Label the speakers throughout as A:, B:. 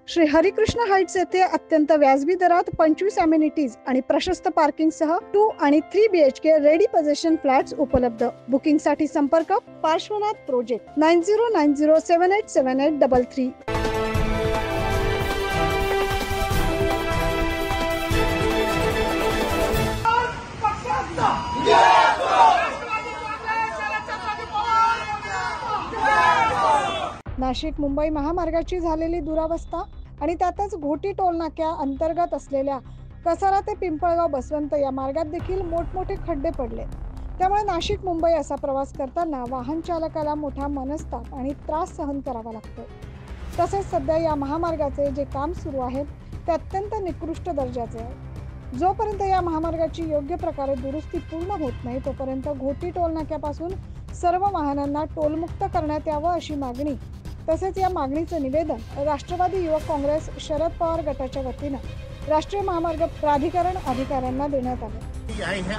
A: Shri Harikrishna Heights येथे अत्यंत व्याजबी दरात 25 अमेनिटीज आणि प्रशस्त पार्किंग सह 2 आणि 3 BHK रेडी पोझिशन फ्लॅट्स उपलब्ध। बुकिंग साठी संपर्क पार्श्वनाथ प्रोजेक्ट 9090787833। नाशिक मुंबई महामार्गाची झालेली दुरावस्था आणि त्यातच घोटी टोल नाक्या अंतर्गत असलेल्या कसारा ते पिंपळगाव बसवंत या मार्गात देखील मोठमोठे खड्डे पडले। त्यामुळे नाशिक मुंबई असा प्रवास करताना वाहन चालकाला मोठा मनस्ताप आणि त्रास सहन करावा लागतो। तसेच सध्या या महामार्गाचे जे काम सुरू आहे ते अत्यंत निकृष्ट दर्जाचे आहे। जोपर्यंत या महामार्गाची योग्य प्रकारे दुरुस्ती पूर्ण होत नाही तोपर्यंत घोटी टोल नाक्यापासून सर्व वाहनांना टोलमुक्त करण्यात यावं अशी मागणी, तसेच या मागणीचं निवेदन राष्ट्रवादी युवक काँग्रेस शरद पवार गटाच्या वतीनं राष्ट्रीय महामार्ग प्राधिकरण अधिकाऱ्यांना देण्यात आले।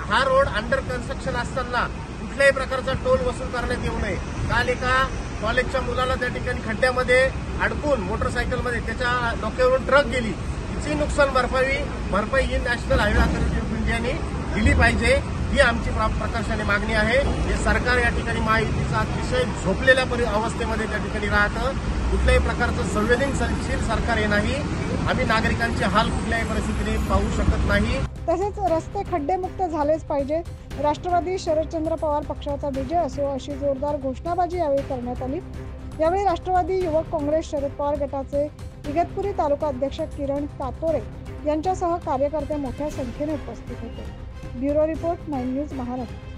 B: हा रोड अंडर कन्स्ट्रक्शन असताना कुठल्याही प्रकारचा टोल वसूल करण्यात येऊ नये। काल एका कॉलेजच्या मुलाला त्या ठिकाणी खड्ड्यामध्ये अडकून मोटरसायकलमध्ये त्याच्या डोक्यावरून ट्रक गेली। तिची नुकसान भरपाई ही नॅशनल हायवे अथॉरिटी ऑफ इंडियाने दिली पाहिजे, ही आमची प्रकर्षाने मागणी आहे। हे सरकार या ठिकाणी महायुतीचा अतिशय झोपलेल्या अवस्थेमध्ये त्या ठिकाणी राहतं। कुठल्याही प्रकारचं संवेदनशील सरकार हे नाही। आम्ही नागरिकांचे हाल कुठल्याही परिस्थितीने पाहू शकत नाही।
A: तसेच रस्ते खड्डेमुक्त झालेच पाहिजे, राष्ट्रवादी शरदचंद्र पवार पक्षाचा विजय असो अशी जोरदार घोषणाबाजी यावेळी करण्यात आली। यावेळी राष्ट्रवादी युवक काँग्रेस शरद पवार गटाचे इगतपुरी तालुका अध्यक्ष किरण कातोरे यांच्यासह कार्यकर्ते मोठ्या संख्येने उपस्थित होते। Bureau report 9 news Maharashtra.